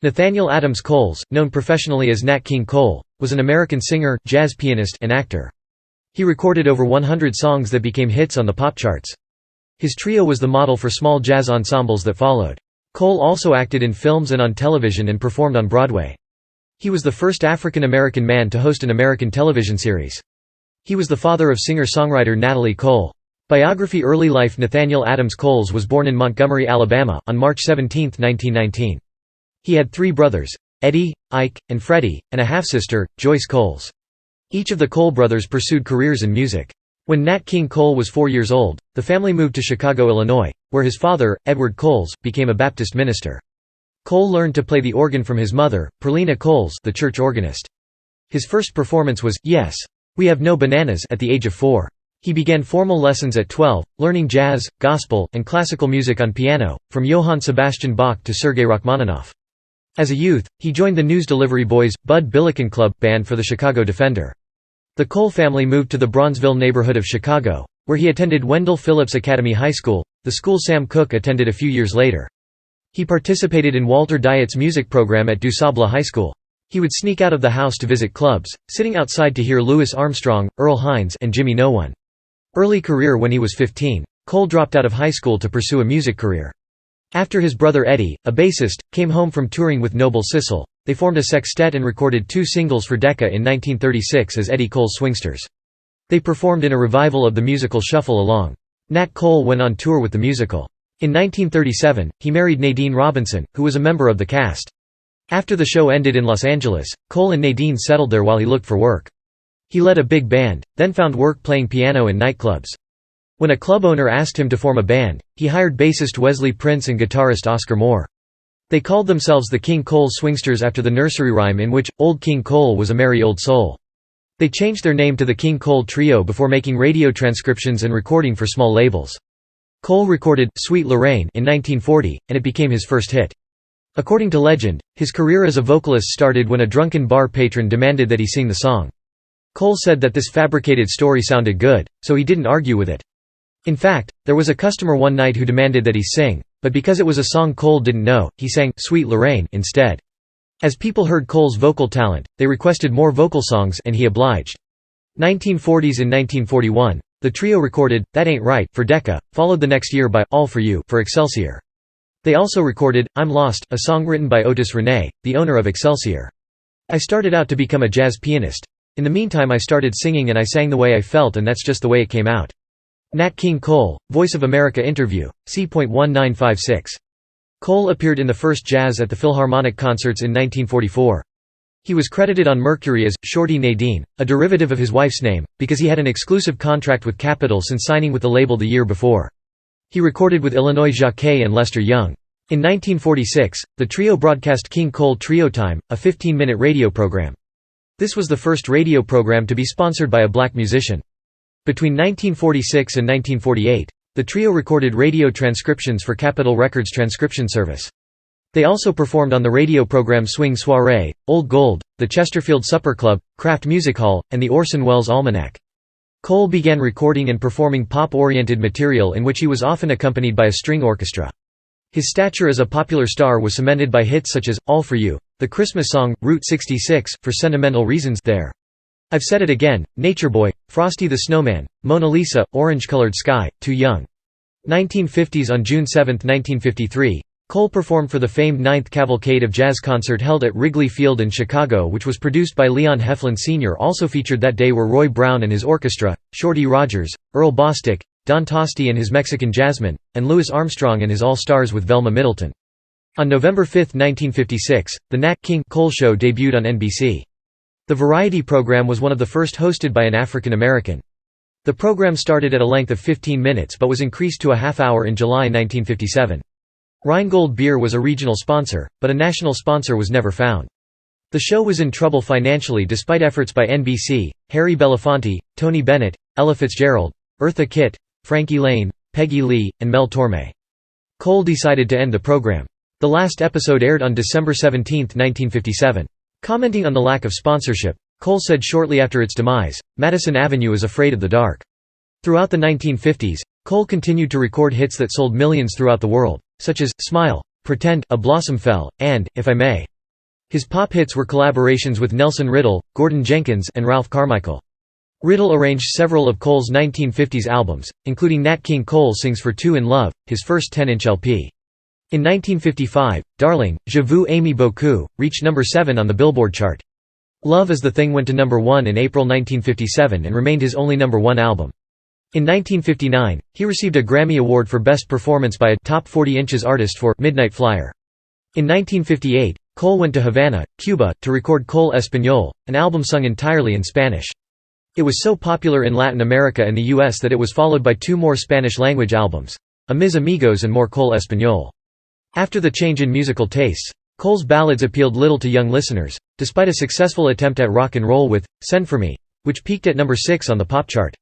Nathaniel Adams Coles, known professionally as Nat King Cole, was an American singer, jazz pianist, and actor. He recorded over 100 songs that became hits on the pop charts. His trio was the model for small jazz ensembles that followed. Cole also acted in films and on television and performed on Broadway. He was the first African American man to host an American television series. He was the father of singer-songwriter Natalie Cole. Biography. Early life. Nathaniel Adams Coles was born in Montgomery, Alabama, on March 17, 1919. He had three brothers, Eddie, Ike, and Freddy, and a half-sister, Joyce Coles. Each of the Cole brothers pursued careers in music. When Nat King Cole was 4 years old, the family moved to Chicago, Illinois, where his father, Edward Coles, became a Baptist minister. Cole learned to play the organ from his mother, Perlina Coles, the church organist. His first performance was, "Yes, We Have No Bananas," at the age of 4. He began formal lessons at 12, learning jazz, gospel, and classical music on piano, from Johann Sebastian Bach to Sergei Rachmaninoff. As a youth, he joined the News Delivery Boys, Bud Billiken Club, band for the Chicago Defender. The Cole family moved to the Bronzeville neighborhood of Chicago, where he attended Wendell Phillips Academy High School, the school Sam Cooke attended a few years later. He participated in Walter Diet's music program at DuSable High School. He would sneak out of the house to visit clubs, sitting outside to hear Louis Armstrong, Earl Hines, and Jimmy No One. Early career. When he was 15, Cole dropped out of high school to pursue a music career. After his brother Eddie, a bassist, came home from touring with Noble Sissle, they formed a sextet and recorded 2 singles for Decca in 1936 as Eddie Cole's Swingsters. They performed in a revival of the musical Shuffle Along. Nat Cole went on tour with the musical. In 1937, he married Nadine Robinson, who was a member of the cast. After the show ended in Los Angeles, Cole and Nadine settled there while he looked for work. He led a big band, then found work playing piano in nightclubs. When a club owner asked him to form a band, he hired bassist Wesley Prince and guitarist Oscar Moore. They called themselves the King Cole Swingsters after the nursery rhyme in which, Old King Cole was a merry old soul. They changed their name to the King Cole Trio before making radio transcriptions and recording for small labels. Cole recorded Sweet Lorraine in 1940, and it became his first hit. According to legend, his career as a vocalist started when a drunken bar patron demanded that he sing the song. Cole said that this fabricated story sounded good, so he didn't argue with it. In fact, there was a customer one night who demanded that he sing, but because it was a song Cole didn't know, he sang Sweet Lorraine instead. As people heard Cole's vocal talent, they requested more vocal songs and he obliged. 1940s. In 1941, the trio recorded That Ain't Right for Decca, followed the next year by All For You for Excelsior. They also recorded I'm Lost, a song written by Otis Renee, the owner of Excelsior. I started out to become a jazz pianist. In the meantime I started singing and I sang the way I felt and that's just the way it came out. Nat King Cole, Voice of America interview, c.1956. Cole appeared in the first Jazz at the Philharmonic concerts in 1944. He was credited on Mercury as Shorty Nadine, a derivative of his wife's name, because he had an exclusive contract with Capitol since signing with the label the year before. He recorded with Illinois Jacquet and Lester Young. In 1946, the trio broadcast King Cole Trio Time, a 15-minute radio program. This was the first radio program to be sponsored by a black musician. Between 1946 and 1948, the trio recorded radio transcriptions for Capitol Records transcription service. They also performed on the radio program Swing Soiree, Old Gold, the Chesterfield Supper Club, Kraft Music Hall, and the Orson Welles Almanac. Cole began recording and performing pop-oriented material in which he was often accompanied by a string orchestra. His stature as a popular star was cemented by hits such as, All For You, the Christmas song, Route 66, For Sentimental Reasons, There. I've Said It Again, Nature Boy, Frosty the Snowman, Mona Lisa, Orange-Colored Sky, Too Young. 1950s. On June 7, 1953, Cole performed for the famed 9th Cavalcade of Jazz concert held at Wrigley Field in Chicago, which was produced by Leon Heflin Sr. Also featured that day were Roy Brown and his orchestra, Shorty Rogers, Earl Bostic, Don Tosti and his Mexican Jazzmen, and Louis Armstrong and his All-Stars with Velma Middleton. On November 5, 1956, the Nat King Cole Show debuted on NBC. The variety program was one of the first hosted by an African American. The program started at a length of 15 minutes but was increased to a half-hour in July 1957. Rheingold Beer was a regional sponsor, but a national sponsor was never found. The show was in trouble financially despite efforts by NBC, Harry Belafonte, Tony Bennett, Ella Fitzgerald, Eartha Kitt, Frankie Lane, Peggy Lee, and Mel Torme. Cole decided to end the program. The last episode aired on December 17, 1957. Commenting on the lack of sponsorship, Cole said shortly after its demise, Madison Avenue is afraid of the dark. Throughout the 1950s, Cole continued to record hits that sold millions throughout the world, such as Smile, Pretend, A Blossom Fell, and If I May. His pop hits were collaborations with Nelson Riddle, Gordon Jenkins, and Ralph Carmichael. Riddle arranged several of Cole's 1950s albums, including Nat King Cole Sings for Two in Love, his first 10-inch LP. In 1955, Darling, Je vous aime beaucoup, reached number 7 on the Billboard chart. Love Is the Thing went to number 1 in April 1957 and remained his only number 1 album. In 1959, he received a Grammy Award for Best Performance by a Top 40 Inches artist for Midnight Flyer. In 1958, Cole went to Havana, Cuba, to record Cole Español, an album sung entirely in Spanish. It was so popular in Latin America and the US that it was followed by 2 more Spanish-language albums, A Mis Amigos and More Cole Español. After the change in musical tastes, Cole's ballads appealed little to young listeners, despite a successful attempt at rock and roll with "Send for Me," which peaked at number 6 on the pop chart.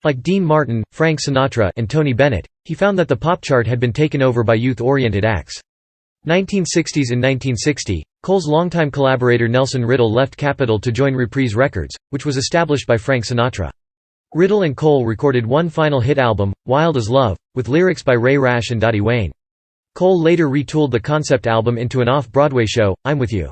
Like Dean Martin, Frank Sinatra, and Tony Bennett, he found that the pop chart had been taken over by youth-oriented acts. 1960s. In 1960, Cole's longtime collaborator Nelson Riddle left Capitol to join Reprise Records, which was established by Frank Sinatra. Riddle and Cole recorded one final hit album, Wild as Love, with lyrics by Ray Rash and Dottie Wayne. Cole later retooled the concept album into an off-Broadway show, I'm With You.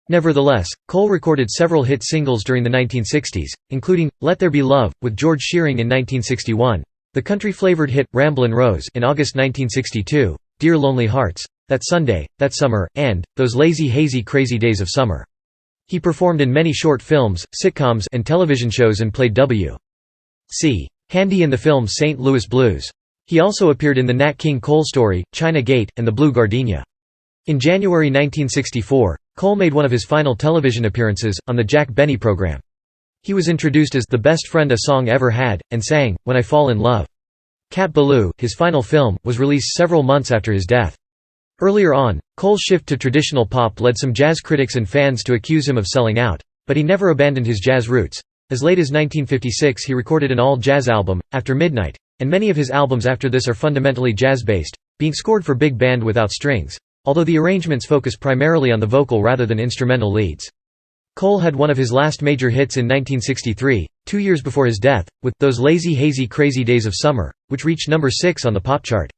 Nevertheless, Cole recorded several hit singles during the 1960s, including Let There Be Love, with George Shearing in 1961, the country-flavored hit Ramblin' Rose in August 1962, Dear Lonely Hearts, That Sunday, That Summer, and Those Lazy Hazy Crazy Days of Summer. He performed in many short films, sitcoms, and television shows and played W.C. Handy in the film St. Louis Blues. He also appeared in the Nat King Cole Story, China Gate, and The Blue Gardenia. In January 1964, Cole made one of his final television appearances, on the Jack Benny program. He was introduced as the best friend a song ever had, and sang, When I Fall in Love. Cat Ballou, his final film, was released several months after his death. Earlier on, Cole's shift to traditional pop led some jazz critics and fans to accuse him of selling out, but he never abandoned his jazz roots. As late as 1956 he recorded an all-jazz album, After Midnight, and many of his albums after this are fundamentally jazz-based, being scored for big band without strings, although the arrangements focus primarily on the vocal rather than instrumental leads. Cole had one of his last major hits in 1963, 2 years before his death, with Those Lazy Hazy Crazy Days of Summer, which reached number 6 on the pop chart.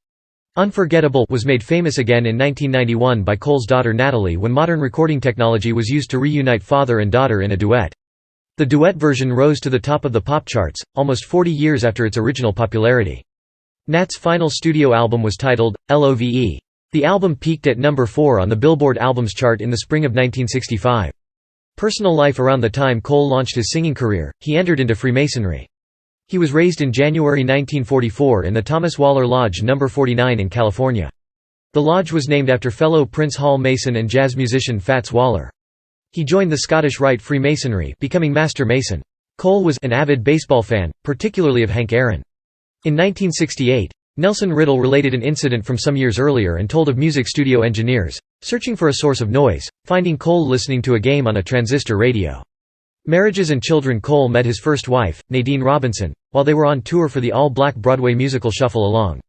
Unforgettable was made famous again in 1991 by Cole's daughter Natalie when modern recording technology was used to reunite father and daughter in a duet. The duet version rose to the top of the pop charts, almost 40 years after its original popularity. Nat's final studio album was titled, Love. The album peaked at number 4 on the Billboard Albums chart in the spring of 1965. Personal life. Around the time Cole launched his singing career, he entered into Freemasonry. He was raised in January 1944 in the Thomas Waller Lodge No. 49 in California. The lodge was named after fellow Prince Hall Mason and jazz musician Fats Waller. He joined the Scottish Rite Freemasonry, becoming Master Mason. Cole was an avid baseball fan, particularly of Hank Aaron. In 1968, Nelson Riddle related an incident from some years earlier and told of music studio engineers searching for a source of noise, finding Cole listening to a game on a transistor radio. Marriages and children. Cole met his first wife, Nadine Robinson, while they were on tour for the all-black Broadway musical Shuffle Along.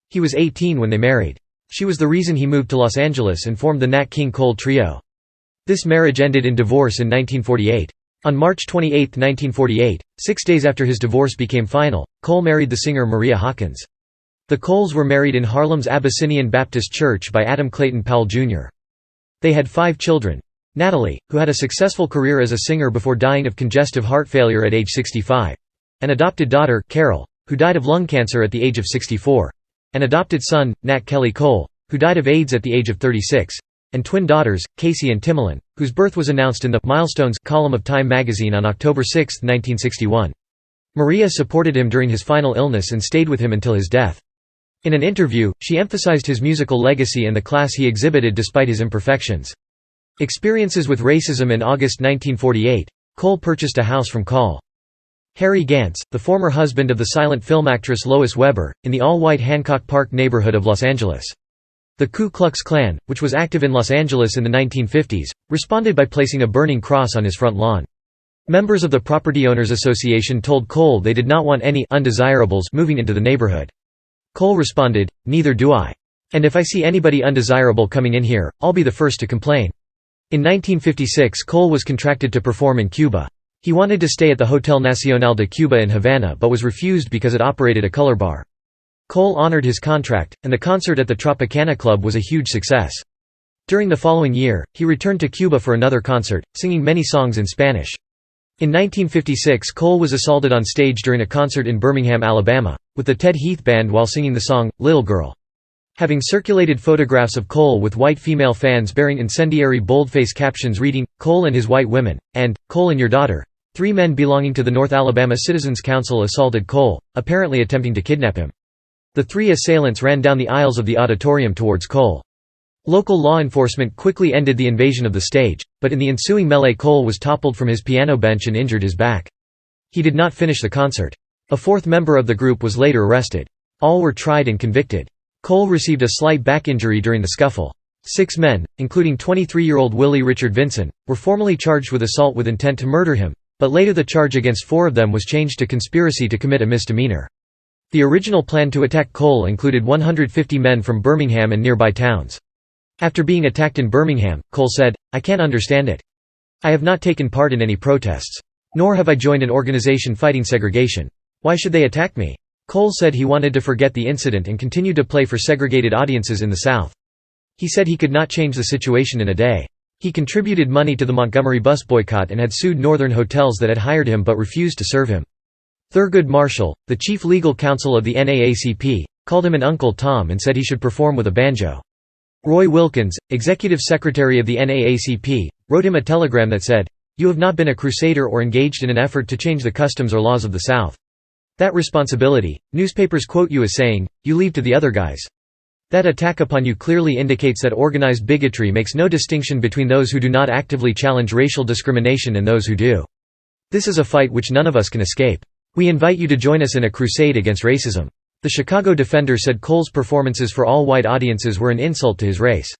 He was 18 when they married. She was the reason he moved to Los Angeles and formed the Nat King Cole Trio. This marriage ended in divorce in 1948. On March 28, 1948, 6 days after his divorce became final, Cole married the singer Maria Hawkins. The Coles were married in Harlem's Abyssinian Baptist Church by Adam Clayton Powell, Jr. They had 5 children. Natalie, who had a successful career as a singer before dying of congestive heart failure at age 65. An adopted daughter, Carol, who died of lung cancer at the age of 64. An adopted son, Nat Kelly Cole, who died of AIDS at the age of 36. And twin daughters, Casey and Timolyn, whose birth was announced in the Milestones column of Time magazine on October 6, 1961. Maria supported him during his final illness and stayed with him until his death. In an interview, she emphasized his musical legacy and the class he exhibited despite his imperfections. Experiences with racism. In August 1948, Cole purchased a house from Col. Harry Gantz, the former husband of the silent film actress Lois Weber, in the all-white Hancock Park neighborhood of Los Angeles. The Ku Klux Klan, which was active in Los Angeles in the 1950s, responded by placing a burning cross on his front lawn. Members of the Property Owners Association told Cole they did not want any undesirables moving into the neighborhood. Cole responded, "Neither do I. And if I see anybody undesirable coming in here, I'll be the first to complain." In 1956 Cole was contracted to perform in Cuba. He wanted to stay at the Hotel Nacional de Cuba in Havana but was refused because it operated a color bar. Cole honored his contract, and the concert at the Tropicana Club was a huge success. During the following year, he returned to Cuba for another concert, singing many songs in Spanish. In 1956, Cole was assaulted on stage during a concert in Birmingham, Alabama, with the Ted Heath Band while singing the song, "Little Girl." Having circulated photographs of Cole with white female fans bearing incendiary boldface captions reading, "Cole and his white women," and, "Cole and your daughter," 3 men belonging to the North Alabama Citizens Council assaulted Cole, apparently attempting to kidnap him. The 3 assailants ran down the aisles of the auditorium towards Cole. Local law enforcement quickly ended the invasion of the stage, but in the ensuing melee Cole was toppled from his piano bench and injured his back. He did not finish the concert. A 4th member of the group was later arrested. All were tried and convicted. Cole received a slight back injury during the scuffle. 6 men, including 23-year-old Willie Richard Vinson, were formally charged with assault with intent to murder him, but later the charge against 4 of them was changed to conspiracy to commit a misdemeanor. The original plan to attack Cole included 150 men from Birmingham and nearby towns. After being attacked in Birmingham, Cole said, "I can't understand it. I have not taken part in any protests. Nor have I joined an organization fighting segregation. Why should they attack me?" Cole said he wanted to forget the incident and continued to play for segregated audiences in the South. He said he could not change the situation in a day. He contributed money to the Montgomery bus boycott and had sued northern hotels that had hired him but refused to serve him. Thurgood Marshall, the chief legal counsel of the NAACP, called him an Uncle Tom and said he should perform with a banjo. Roy Wilkins, executive secretary of the NAACP, wrote him a telegram that said, "You have not been a crusader or engaged in an effort to change the customs or laws of the South. That responsibility, newspapers quote you as saying, you leave to the other guys. That attack upon you clearly indicates that organized bigotry makes no distinction between those who do not actively challenge racial discrimination and those who do. This is a fight which none of us can escape. We invite you to join us in a crusade against racism." The Chicago Defender said Cole's performances for all white audiences were an insult to his race.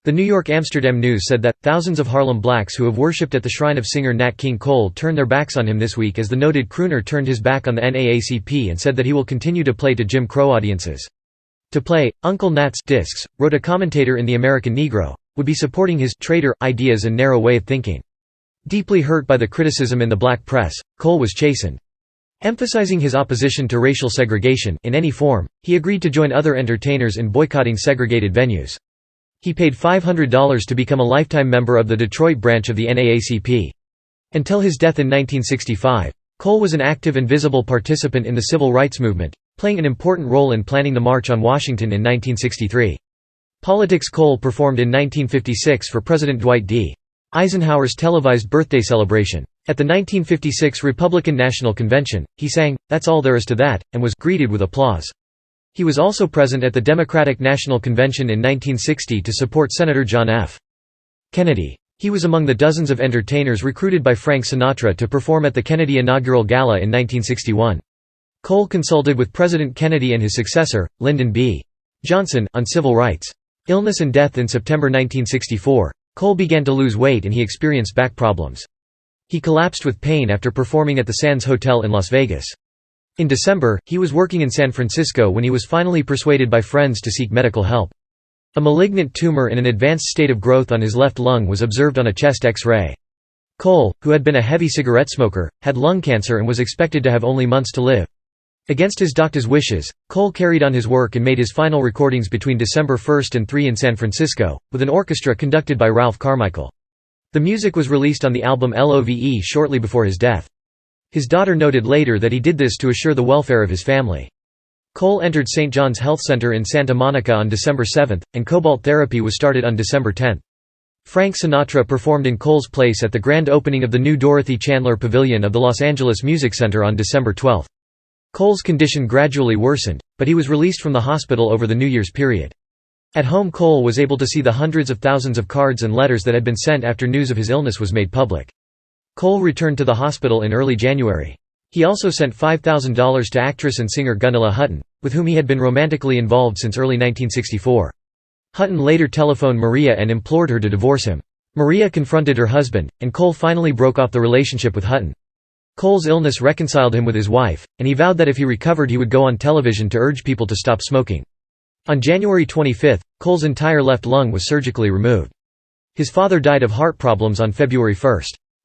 The New York Amsterdam News said that, "Thousands of Harlem blacks who have worshipped at the shrine of singer Nat King Cole turned their backs on him this week as the noted crooner turned his back on the NAACP and said that he will continue to play to Jim Crow audiences. To play, Uncle Nat's discs," wrote a commentator in the American Negro, "would be supporting his traitor ideas and narrow way of thinking." Deeply hurt by the criticism in the black press, Cole was chastened. Emphasizing his opposition to racial segregation in any form, he agreed to join other entertainers in boycotting segregated venues. He paid $500 to become a lifetime member of the Detroit branch of the NAACP. Until his death in 1965, Cole was an active and visible participant in the civil rights movement, playing an important role in planning the March on Washington in 1963. Politics. Cole performed in 1956 for President Dwight D. Eisenhower's televised birthday celebration. At the 1956 Republican National Convention, he sang, "That's All There Is to That," and was greeted with applause. He was also present at the Democratic National Convention in 1960 to support Senator John F. Kennedy. He was among the dozens of entertainers recruited by Frank Sinatra to perform at the Kennedy Inaugural Gala in 1961. Cole consulted with President Kennedy and his successor, Lyndon B. Johnson, on civil rights. Illness and death. In September 1964, Cole began to lose weight and he experienced back problems. He collapsed with pain after performing at the Sands Hotel in Las Vegas. In December, he was working in San Francisco when he was finally persuaded by friends to seek medical help. A malignant tumor in an advanced state of growth on his left lung was observed on a chest X-ray. Cole, who had been a heavy cigarette smoker, had lung cancer and was expected to have only months to live. Against his doctor's wishes, Cole carried on his work and made his final recordings between December 1 and 3 in San Francisco, with an orchestra conducted by Ralph Carmichael. The music was released on the album Love shortly before his death. His daughter noted later that he did this to assure the welfare of his family. Cole entered St. John's Health Center in Santa Monica on December 7, and cobalt therapy was started on December 10. Frank Sinatra performed in Cole's place at the grand opening of the new Dorothy Chandler Pavilion of the Los Angeles Music Center on December 12. Cole's condition gradually worsened, but he was released from the hospital over the New Year's period. At home, Cole was able to see the hundreds of thousands of cards and letters that had been sent after news of his illness was made public. Cole returned to the hospital in early January. He also sent $5,000 to actress and singer Gunilla Hutton, with whom he had been romantically involved since early 1964. Hutton later telephoned Maria and implored her to divorce him. Maria confronted her husband, and Cole finally broke off the relationship with Hutton. Cole's illness reconciled him with his wife, and he vowed that if he recovered he would go on television to urge people to stop smoking. On January 25, Cole's entire left lung was surgically removed. His father died of heart problems on February 1.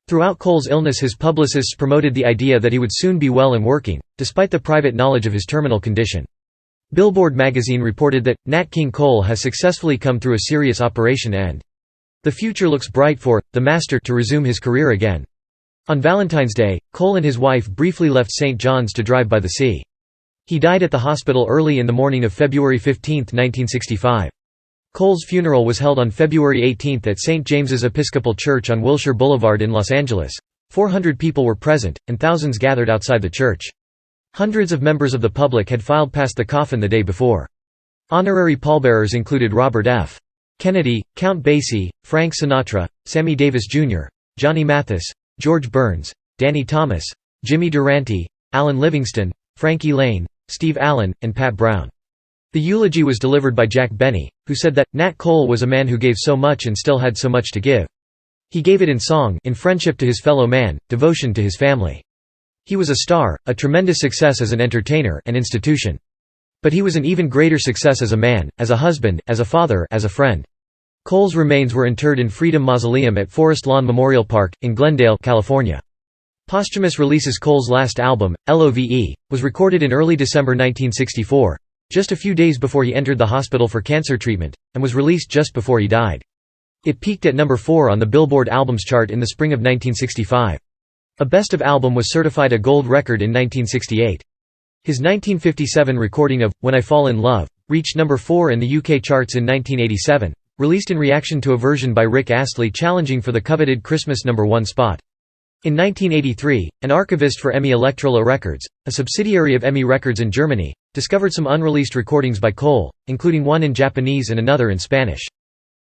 Throughout Cole's illness, his publicists promoted the idea that he would soon be well and working, despite the private knowledge of his terminal condition. Billboard magazine reported that, Nat King Cole has successfully come through a serious operation and the future looks bright for the master to resume his career again. On Valentine's Day, Cole and his wife briefly left St. John's to drive by the sea. He died at the hospital early in the morning of February 15, 1965. Cole's funeral was held on February 18 at St. James's Episcopal Church on Wilshire Boulevard in Los Angeles. 400 people were present, and thousands gathered outside the church. Hundreds of members of the public had filed past the coffin the day before. Honorary pallbearers included Robert F. Kennedy, Count Basie, Frank Sinatra, Sammy Davis Jr., Johnny Mathis, George Burns, Danny Thomas, Jimmy Durante, Alan Livingston, Frankie Lane, Steve Allen, and Pat Brown. The eulogy was delivered by Jack Benny, who said that, Nat Cole was a man who gave so much and still had so much to give. He gave it in song, in friendship to his fellow man, devotion to his family. He was a star, a tremendous success as an entertainer, an institution. But he was an even greater success as a man, as a husband, as a father, as a friend. Cole's remains were interred in Freedom Mausoleum at Forest Lawn Memorial Park, in Glendale, California. Posthumous Releases. Cole's last album, Love, was recorded in early December 1964, just a few days before he entered the hospital for cancer treatment, and was released just before he died. It peaked at number 4 on the Billboard Albums chart in the spring of 1965. A Best of album was certified a gold record in 1968. His 1957 recording of When I Fall in Love reached number 4 in the UK charts in 1987, released in reaction to a version by Rick Astley challenging for the coveted Christmas number 1 spot. In 1983, an archivist for EMI Electrola Records, a subsidiary of EMI Records in Germany, discovered some unreleased recordings by Cole, including one in Japanese and another in Spanish.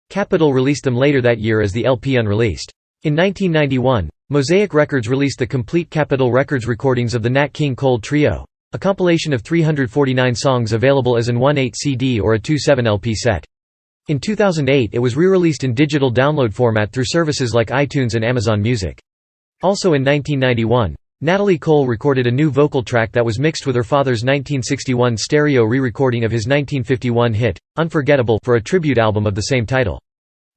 Capitol released them later that year as the LP unreleased. In 1991, Mosaic Records released the complete Capitol Records recordings of the Nat King Cole Trio, a compilation of 349 songs available as an 1/8 CD or a 2/7 LP set. In 2008 it was re-released in digital download format through services like iTunes and Amazon Music. Also in 1991, Natalie Cole recorded a new vocal track that was mixed with her father's 1961 stereo re-recording of his 1951 hit, Unforgettable, for a tribute album of the same title.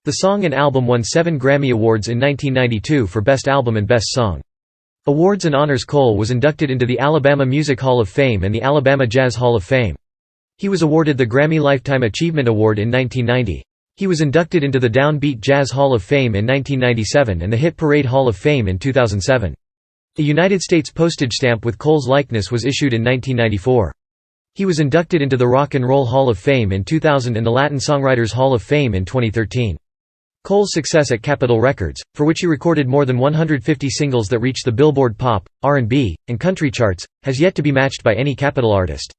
The song and album won 7 Grammy Awards in 1992 for Best Album and Best Song. Awards and honors. Cole was inducted into the Alabama Music Hall of Fame and the Alabama Jazz Hall of Fame. He was awarded the Grammy Lifetime Achievement Award in 1990. He was inducted into the Downbeat Jazz Hall of Fame in 1997 and the Hit Parade Hall of Fame in 2007. A United States postage stamp with Cole's likeness was issued in 1994. He was inducted into the Rock and Roll Hall of Fame in 2000 and the Latin Songwriters Hall of Fame in 2013. Cole's success at Capitol Records, for which he recorded more than 150 singles that reached the Billboard Pop, R&B, and Country charts, has yet to be matched by any Capitol artist.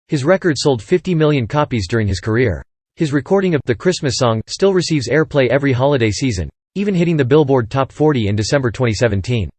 His record sold 50 million copies during his career. His recording of The Christmas Song still receives airplay every holiday season, even hitting the Billboard Top 40 in December 2017.